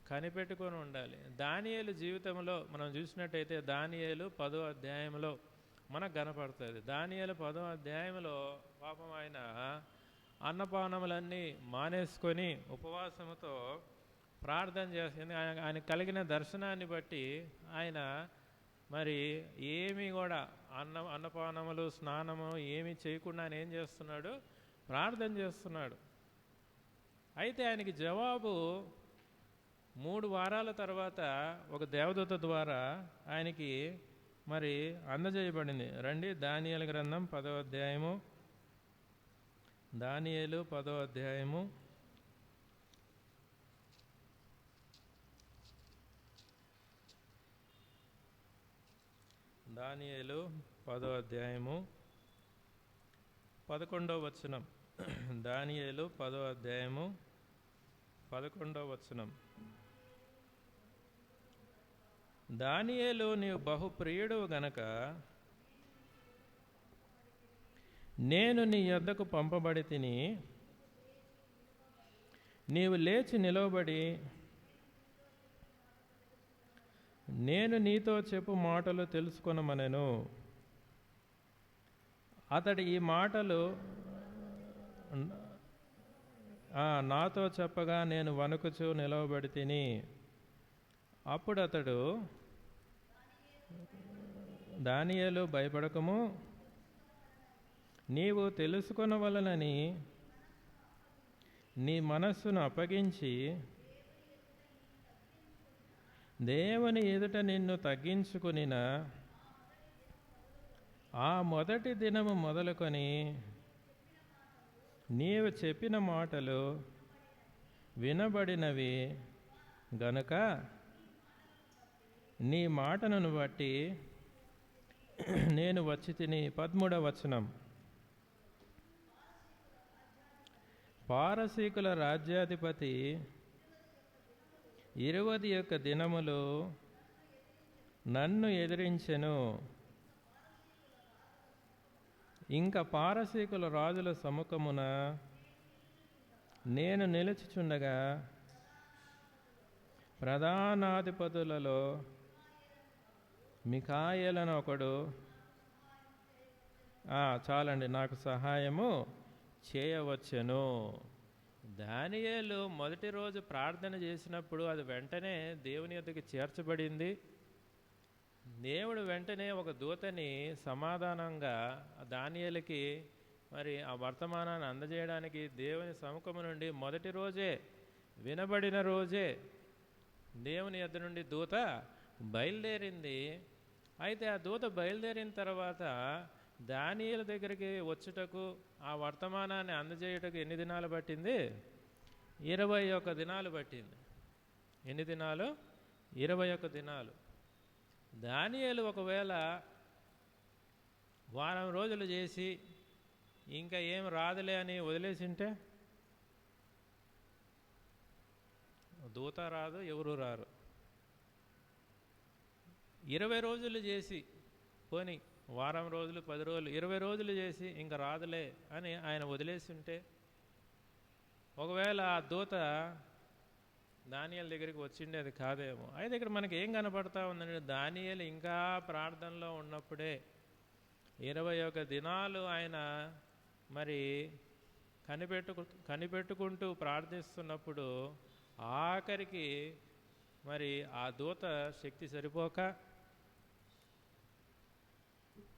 కనిపెట్టుకొని ఉండాలి. దానియేలు జీవితంలో మనం చూసినట్టయితే దానియేలు 10వ అధ్యాయంలో మనకు కనపడుతుంది. దానియేలు 10వ అధ్యాయంలో పాపం ఆయన అన్నపానములన్నీ మానేసుకొని ఉపవాసముతో ప్రార్థన చేస్తుంది. ఆయన కలిగిన దర్శనాన్ని బట్టి ఆయన మరి ఏమీ కూడా అన్నపానములు స్నానము ఏమీ చేయకుండా ఆయన ఏం చేస్తున్నాడు, ప్రార్థన చేస్తున్నాడు. అయితే ఆయనకి జవాబు 3 వారాల తర్వాత ఒక దేవదూత ద్వారా ఆయనకి మరి అందజేయబడింది. రండి దానియేలు గ్రంథం 10వ అధ్యాయము. దానియేలు 10వ అధ్యాయము. దానియేలు 10వ అధ్యాయము 11వ వచనం. దానియేలు 10వ అధ్యాయము 11వ వచనం. దానియేలు నీవు బహుప్రియుడు గనక నేను నీ యొద్దకు పంపబడి తిని, నీవు లేచి నిలవబడి నేను నీతో చెప్పు మాటలు తెలుసుకొనమనెను. అతడు ఈ మాటలు నాతో చెప్పగా నేను వణుకుచూ నిలవబడి తిని. అప్పుడు అతడు, దానియేలు, భయపడకము, నీవు తెలుసుకొనవలనని నీ మనస్సును అప్పగించి దేవుని ఎదుట నిన్ను తగ్గించుకునిన ఆ మొదటి దినము మొదలుకొని నీవు చెప్పిన మాటలు వినబడినవి గనుక నీ మాటను బట్టి నేను వచ్చి తిని. 13వ వచనం. పారసీకుల రాజ్యాధిపతి 21 దినములు నన్ను ఎదిరించెను. ఇంకా పారసీకుల రాజుల సముఖమున నేను నిలుచుచుండగా ప్రధానాధిపతులలో మిఖాయేలను ఒకడు, చాలండి, నాకు సహాయము చేయవచ్చును. దానియేలు మొదటి రోజు ప్రార్థన చేసినప్పుడు అది వెంటనే దేవుని యొద్దకు చేర్చబడింది. దేవుడు వెంటనే ఒక దూతని సమాధానంగా దానియేలుకి మరి ఆ వర్తమానాన్ని అందజేయడానికి దేవుని సముఖము నుండి మొదటి రోజే, వినబడిన రోజే దేవుని యొద్ద నుండి దూత బయలుదేరింది. అయితే ఆ దూత బయలుదేరిన తర్వాత దానియేలు దగ్గరికి వచ్చుటకు, ఆ వర్తమానాన్ని అందజేయుటకు ఎన్ని దినాలు పట్టింది? 21 దినాలు పట్టింది. ఎన్ని దినాలు? 21 దినాలు. దానియేలు ఒకవేళ వారం రోజులు చేసి ఇంకా ఏం రాదులే అని వదిలేసింటే దూత రాదు, ఎవరు రారు. 20 రోజులు చేసి, పోని వారం రోజులు, 10 రోజులు, 20 రోజులు చేసి ఇంకా రాదులే అని ఆయన వదిలేసి ఉంటే, ఒకవేళ ఆ దూత దానియేలు దగ్గరికి వచ్చిండేది కాదేమో. అయితే ఇక్కడ మనకి ఏం కనపడతా ఉందంటే, దానియేలు ఇంకా ప్రార్థనలో ఉన్నప్పుడే 21 దినాలు ఆయన మరి కనిపెట్టుకుంటూ ప్రార్థిస్తున్నప్పుడు ఆఖరికి మరి ఆ దూత శక్తి సరిపోక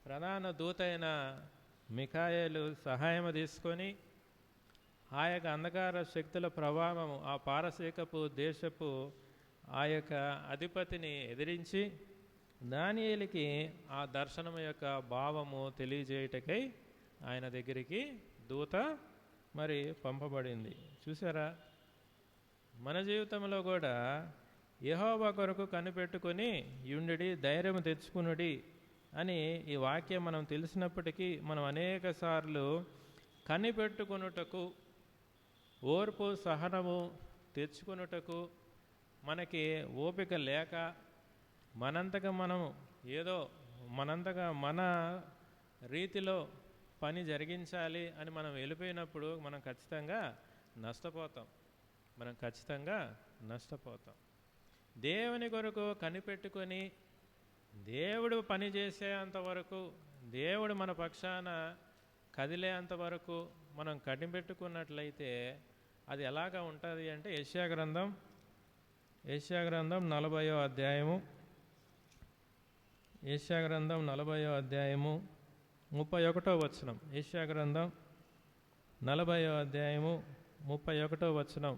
ప్రధాన దూత అయిన మిఖాయేలు సహాయం తీసుకొని ఆ యొక్క అంధకార శక్తుల ప్రభావము ఆ పారసీకపు దేశపు ఆ యొక్క అధిపతిని ఎదిరించి దానియేలుకి ఆ దర్శనం యొక్క భావము తెలియజేయటకై ఆయన దగ్గరికి దూత మరి పంపబడింది. చూసారా, మన జీవితంలో కూడా యెహోవా కొరకు కనిపెట్టుకొని యుండి ధైర్యం తెచ్చుకునుడి అని ఈ వాక్యం మనం తెలిసినప్పటికీ మనం అనేక సార్లు కనిపెట్టుకొనుటకు, ఓర్పు సహనము తెచ్చుకొనుటకు మనకి ఓపిక లేక మనంతగా మనం ఏదో మనంతగా మన రీతిలో పని జరిగించాలి అని మనం వెళ్ళిపోయినప్పుడు మనం ఖచ్చితంగా నష్టపోతాం. దేవుని కొరకు కనిపెట్టుకొని దేవుడు పని చేసేంతవరకు, దేవుడు మన పక్షాన కదిలేంతవరకు మనం కనిపెట్టుకున్నట్లయితే అది ఎలాగా ఉంటుంది అంటే, యెషయా గ్రంథం 40వ అధ్యాయము, యెషయా గ్రంథం 40వ అధ్యాయము 31వ వచనం. యెషయా గ్రంథం 40వ అధ్యాయము 31వ వచనం.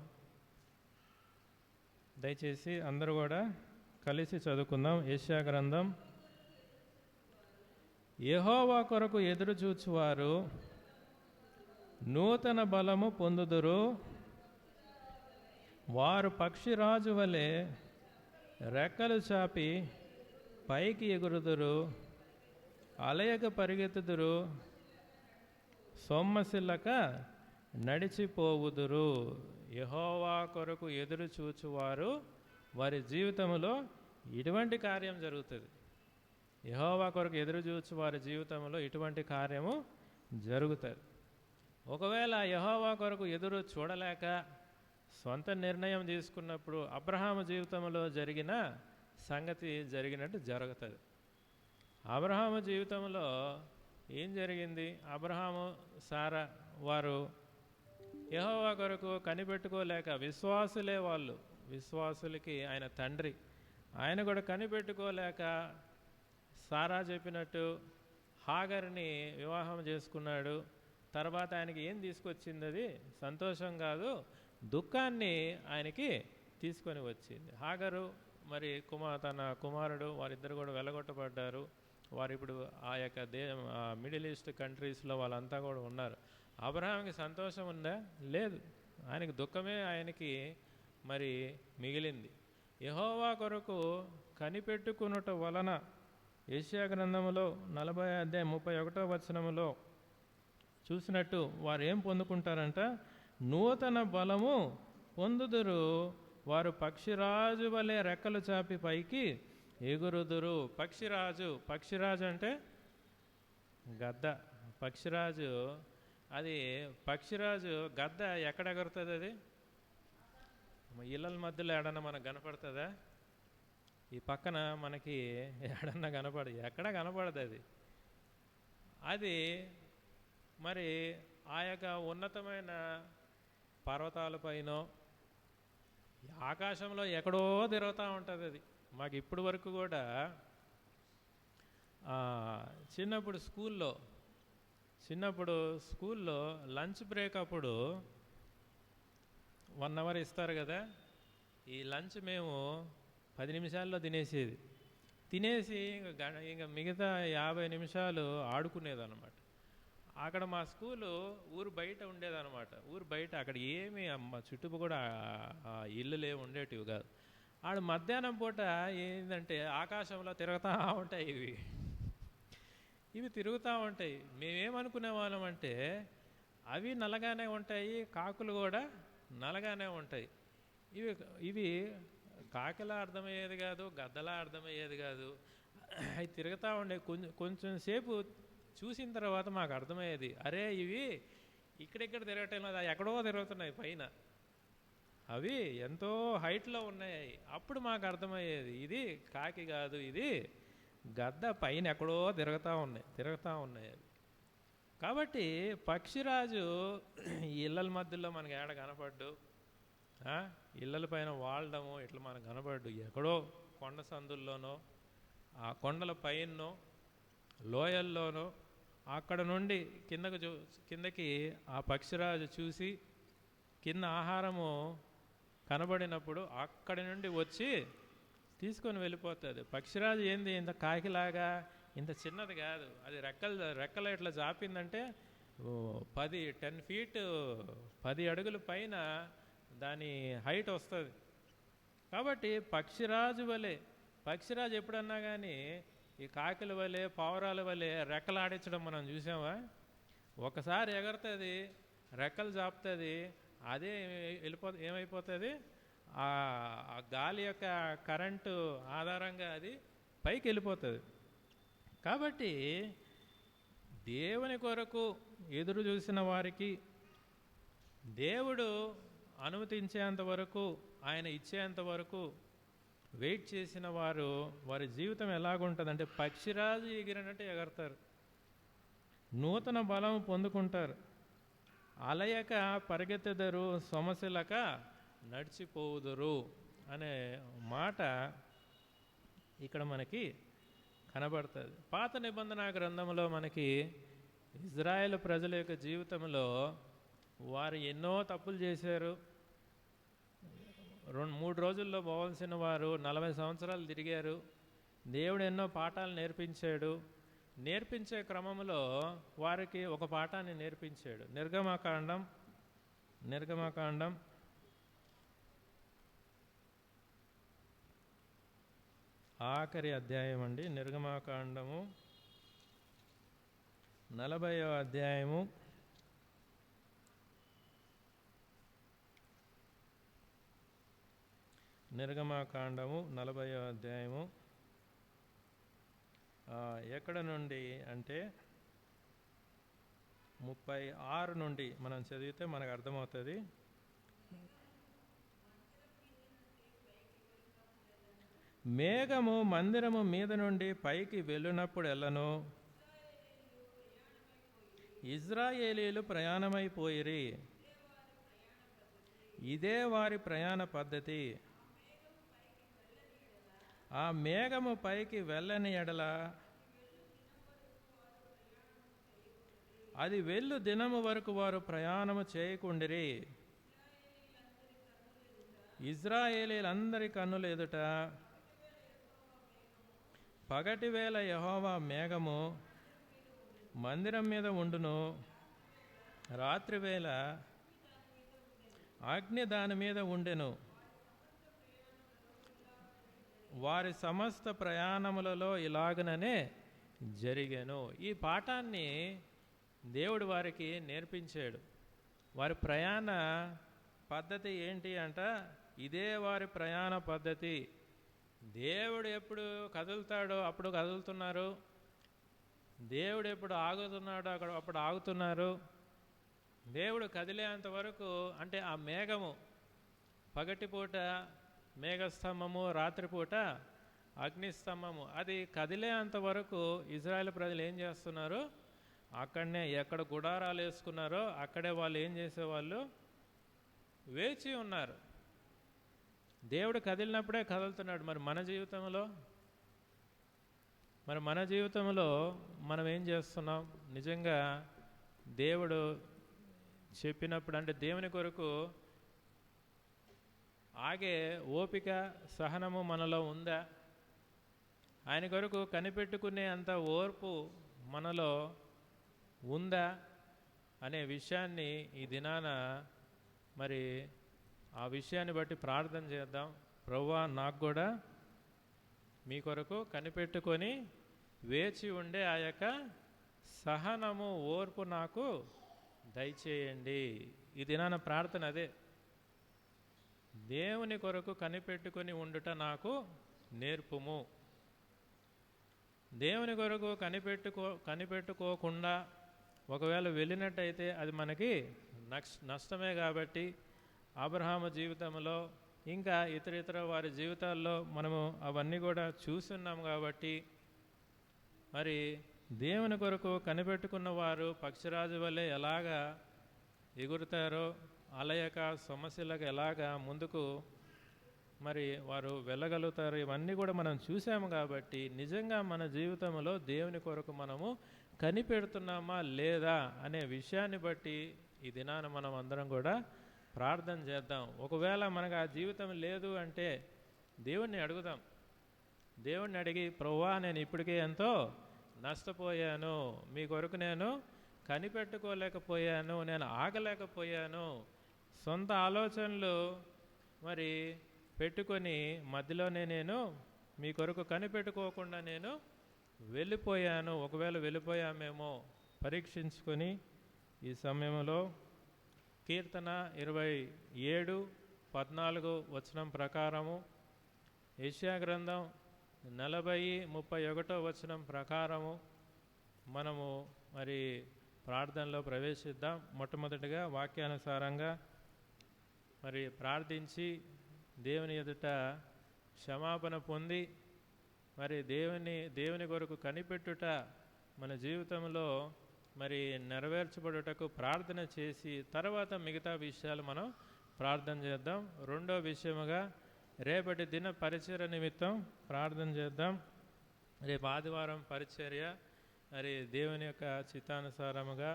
దయచేసి అందరూ కూడా కలిసి చదువుకుందాం. యెషయా గ్రంథం. యెహోవా కొరకు ఎదురు చూచువారు నూతన బలము పొందుదురు, వారు పక్షిరాజు వలె రెక్కలు చాపి పైకి ఎగురుదురు, అలయక పరిగెత్తుదురు, సొమ్మసిల్లక నడిచిపోవుదురు. యెహోవా కొరకు ఎదురు చూచువారు వారి జీవితంలో ఇటువంటి కార్యం జరుగుతుంది. యెహోవా కొరకు ఎదురు చూచు వారి జీవితంలో ఇటువంటి కార్యము జరుగుతుంది. ఒకవేళ యెహోవా కొరకు ఎదురు చూడలేక సొంత నిర్ణయం తీసుకున్నప్పుడు అబ్రహాము జీవితంలో జరిగిన సంగతి జరిగినట్టు జరుగుతుంది. అబ్రహాము జీవితంలో ఏం జరిగింది? అబ్రహాము సారా వారు యెహోవా కొరకు కనిపెట్టుకోలేక, విశ్వాసులే వాళ్ళు, విశ్వాసులకి ఆయన తండ్రి, ఆయన కూడా కనిపెట్టుకోలేక సారా చెప్పినట్టు హాగర్ని వివాహం చేసుకున్నాడు. తర్వాత ఆయనకి ఏం తీసుకొచ్చింది? అది సంతోషం కాదు, దుఃఖాన్ని ఆయనకి తీసుకొని వచ్చింది. హాగరు మరి తన కుమారుడు, వారిద్దరు కూడా వెలగొట్టబడ్డారు. వారు ఇప్పుడు ఆ యొక్క మిడిల్ ఈస్ట్ కంట్రీస్లో వాళ్ళంతా కూడా ఉన్నారు. అబ్రహాంకి సంతోషం ఉందా? లేదు, ఆయనకి దుఃఖమే ఆయనకి మరి మిగిలింది. యెహోవా కొరకు కనిపెట్టుకునుట వలన యెషయా గ్రంథములో 40:31 చూసినట్టు వారు ఏం పొందుకుంటారంట? నూతన బలము పొందుదురు, వారు పక్షిరాజు వలె రెక్కలు చాపి పైకి ఎగురుదురు. పక్షిరాజు అంటే గద్ద. పక్షిరాజు గద్ద ఎక్కడ ఎగురుతుంది? అది ఇళ్ళల మధ్యలో ఏడన్నా మనకు కనపడుతుందా? ఈ పక్కన మనకి ఏడన్నా ఎక్కడ కనపడదు అది. అది మరి ఆ యొక్క ఉన్నతమైన పర్వతాలపైన ఆకాశంలో ఎక్కడో తిరుగుతూ ఉంటుంది అది. మాకు ఇప్పటి వరకు కూడా చిన్నప్పుడు స్కూల్లో లంచ్ బ్రేక్ అప్పుడు 1 అవర్ ఇస్తారు కదా. ఈ లంచ్ మేము 10 నిమిషాల్లో తినేసి ఇంకా మిగతా 50 నిమిషాలు ఆడుకునేదన్నమాట. అక్కడ మా స్కూలు ఊరు బయట ఉండేదన్నమాట. ఊరు బయట అక్కడ ఏమి చుట్టూ కూడా ఇల్లులు ఏమి ఉండేటివి కాదు. ఆడ మధ్యాహ్నం పూట ఏంటంటే ఆకాశంలో తిరుగుతూ ఉంటాయి ఇవి తిరుగుతూ ఉంటాయి. మేమేమనుకునే వాళ్ళం అంటే అవి నల్లగానే ఉంటాయి, కాకులు కూడా నల్లగానే ఉంటాయి. ఇవి కాకిలా అర్థమయ్యేది కాదు, గద్దలా అర్థమయ్యేది కాదు. అవి తిరుగుతూ ఉండే. కొంచెం సేపు చూసిన తర్వాత మాకు అర్థమయ్యేది, అరే ఇవి ఇక్కడిక్కడ తిరగటం లేదు, ఎక్కడో తిరుగుతున్నాయి పైన, అవి ఎంతో హైట్లో ఉన్నాయి. అప్పుడు మాకు అర్థమయ్యేది ఇది కాకి కాదు, ఇది గద్ద, పైన ఎక్కడో తిరుగుతూ ఉన్నాయి అవి. కాబట్టి పక్షిరాజు ఇళ్ళల మధ్యలో మనకి ఏడ కనపడ్డు, ఇళ్ళల పైన వాళ్డము ఇట్లా మనకు కనపడ్డు. ఎక్కడో కొండ సందుల్లోనో, ఆ కొండల పైనో, లోయల్లోనో, అక్కడ నుండి కిందకి ఆ పక్షిరాజు చూసి కింద ఆహారము కనబడినప్పుడు అక్కడి నుండి వచ్చి తీసుకొని వెళ్ళిపోతుంది. పక్షిరాజు ఏంది ఇంత కాకిలాగా ఇంత చిన్నది కాదు, అది రెక్కలు ఇట్లా జాపిందంటే 10 ఫీట్ 10 అడుగుల పైన దాని హైట్ వస్తుంది. కాబట్టి పక్షిరాజు ఎప్పుడన్నా కానీ ఈ కాకిల వలె పావురాల వలె రెక్కలు ఆడించడం మనం చూసామా? ఒకసారి ఎగరుతుంది, రెక్కలు జాపుతుంది, అదే ఏమైపోతుంది, ఆ గాలి యొక్క కరెంటు ఆధారంగా అది పైకి వెళ్ళిపోతుంది. కాబట్టి దేవుని కొరకు ఎదురు చూసిన వారికి దేవుడు అనుమతించేంత వరకు, ఆయన ఇచ్చేంత వరకు వెయిట్ చేసిన వారి జీవితం ఎలాగుంటుందంటే పక్షిరాజు ఎగిరినట్టు ఎగరతారు, నూతన బలం పొందుకుంటారు, అలయక పరిగెత్తెదరు, సొమసిలక నడిచిపోవుదురు అనే మాట ఇక్కడ మనకి కనబడుతుంది. పాత నిబంధన గ్రంథంలో మనకి ఇజ్రాయేల్ ప్రజల యొక్క జీవితంలో వారు ఎన్నో తప్పులు చేశారు. 2-3 రోజుల్లో పోవాల్సిన వారు 40 సంవత్సరాలు తిరిగారు. దేవుడు ఎన్నో పాఠాలు నేర్పించాడు. నేర్పించే క్రమంలో వారికి ఒక పాఠాన్ని నేర్పించాడు. నిర్గమకాండం ఆఖరి అధ్యాయం అండి. నిర్గమకాండము 40వ అధ్యాయము నిర్గమకాండము 40వ అధ్యాయము ఎక్కడ నుండి అంటే 36 నుండి మనం చదివితే మనకు అర్థమవుతుంది. మేఘము మందిరము మీద నుండి పైకి వెళ్ళినప్పుడు ఎల్లను ఇజ్రాయేలీలు ప్రయాణమైపోయిరి. ఇదే వారి ప్రయాణ పద్ధతి. ఆ మేఘము పైకి వెళ్ళని ఎడల అది వెళ్ళు దినము వరకు వారు ప్రయాణము చేయకుండిరి. ఇజ్రాయేలీలందరి కన్నులు ఎదుట పగటి వేళ యెహోవా మేఘము మందిరం మీద ఉండును, రాత్రివేళ అగ్ని దాని మీద ఉండెను. వారి సమస్త ప్రయాణములలో ఇలాగననే జరిగెను. ఈ పాఠాన్ని దేవుడు వారికి నేర్పించాడు. వారి ప్రయాణ పద్ధతి ఏంటి అంట, ఇదే వారి ప్రయాణ పద్ధతి. దేవుడు ఎప్పుడు కదులుతాడో అప్పుడు కదులుతున్నారు, దేవుడు ఎప్పుడు ఆగుతున్నాడో అప్పుడు ఆగుతున్నారు. దేవుడు కదిలేంత వరకు, అంటే ఆ మేఘము పగటిపూట మేఘస్తంభము, రాత్రిపూట అగ్నిస్తంభము, అది కదిలేంత వరకు ఇజ్రాయెల్ ప్రజలు ఏం చేస్తున్నారు, అక్కడనే ఎక్కడ గుడారాలు వేసుకున్నారో అక్కడే వాళ్ళు ఏం చేసేవాళ్ళు, వేచి ఉన్నారు. దేవుడు కదిలినప్పుడే కదులుతున్నాడు. మరి మన జీవితంలో మనం ఏం చేస్తున్నాం? నిజంగా దేవుడు చెప్పినప్పుడు, అంటే దేవుని కొరకు ఆగే ఓపిక సహనము మనలో ఉందా? ఆయన కొరకు కనిపెట్టుకునే అంత ఓర్పు మనలో ఉందా అనే విషయాన్ని ఈ దినాన మరి ఆ విషయాన్ని బట్టి ప్రార్థన చేద్దాం. ప్రభువా, నాకు కూడా మీ కొరకు కనిపెట్టుకొని వేచి ఉండే ఆ యొక్క సహనము, ఓర్పు నాకు దయచేయండి. ఈ దినాన ప్రార్థన అదే. దేవుని కొరకు కనిపెట్టుకొని ఉండుట నాకు నేర్పుము. దేవుని కొరకు కనిపెట్టుకోకుండా ఒకవేళ వెళ్ళినట్టయితే అది మనకి నష్టమే. కాబట్టి అబ్రహాము జీవితంలో ఇంకా ఇతర వారి జీవితాల్లో మనము అవన్నీ కూడా చూస్తున్నాం. కాబట్టి మరి దేవుని కొరకు కనిపెట్టుకున్న వారు పక్షిరాజు వల్లే ఎలాగా ఎగురుతారో, అలయక సమస్యలకు ఎలాగా ముందుకు మరి వారు వెళ్ళగలుగుతారు, ఇవన్నీ కూడా మనం చూసాము. కాబట్టి నిజంగా మన జీవితంలో దేవుని కొరకు మనము కనిపెడుతున్నామా లేదా అనే విషయాన్ని బట్టి ఈ దినాన మనం అందరం కూడా ప్రార్థన చేద్దాం. ఒకవేళ మనకు ఆ జీవితం లేదు అంటే దేవుణ్ణి అడుగుదాం. దేవుణ్ణి అడిగి, ప్రభువా, నేను ఇప్పటికే ఎంతో నష్టపోయాను, మీ కొరకు నేను కనిపెట్టుకోలేకపోయాను, నేను ఆగలేకపోయాను, సొంత ఆలోచనలు మరి పెట్టుకొని మధ్యలోనే నేను మీ కొరకు కనిపెట్టుకోకుండా నేను వెళ్ళిపోయాను. ఒకవేళ వెళ్ళిపోయామేమో పరీక్షించుకొని ఈ సమయంలో కీర్తన 27:14 వచనం ప్రకారము, యెషయా గ్రంథం 40:31 వచనం ప్రకారము మనము మరి ప్రార్థనలో ప్రవేశిద్దాం. మొట్టమొదటిగా వాక్యానుసారంగా మరి ప్రార్థించి దేవుని ఎదుట క్షమాపణ పొంది మరి దేవుని కొరకు కనిపెట్టుట మన జీవితంలో మరి నెరవేర్చబడుటకు ప్రార్థన చేసి తర్వాత మిగతా విషయాలు మనం ప్రార్థన చేద్దాం. రెండో విషయముగా రేపటి దిన పరిచర్య నిమిత్తం ప్రార్థన చేద్దాం. రేపు ఆదివారం పరిచర్య. మరి దేవుని యొక్క చిత్తానుసారముగా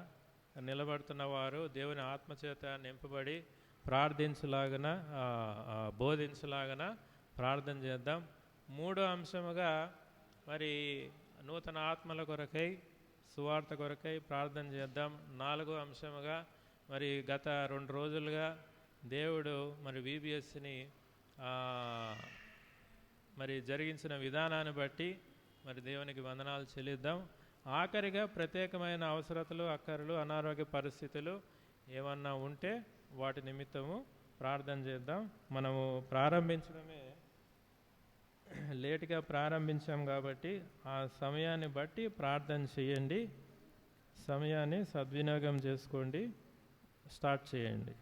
నిలబడుతున్న వారు దేవుని ఆత్మచేత నింపబడి ప్రార్థించలాగన బోధించలాగన ప్రార్థన చేద్దాం. మూడో అంశముగా మరి నూతన ఆత్మల కొరకై, సువార్త కొరకై ప్రార్థన చేద్దాం. నాలుగో అంశముగా మరి గత 2 రోజులుగా దేవుడు మరి VBSని మరి జరిగించిన విధానాన్ని బట్టి మరి దేవునికి వందనాలు చెల్లిద్దాం. ఆఖరిగా ప్రత్యేకమైన అవసరతలు, అక్కరలు, అనారోగ్య పరిస్థితులు ఏమన్నా ఉంటే వాటి నిమిత్తము ప్రార్థన చేద్దాం. మనము ప్రారంభించడమే లేటుగా ప్రారంభించాం కాబట్టి ఆ సమయాన్ని బట్టి ప్రార్థన చేయండి. సమయాన్ని సద్వినియోగం చేసుకోండి, స్టార్ట్ చేయండి.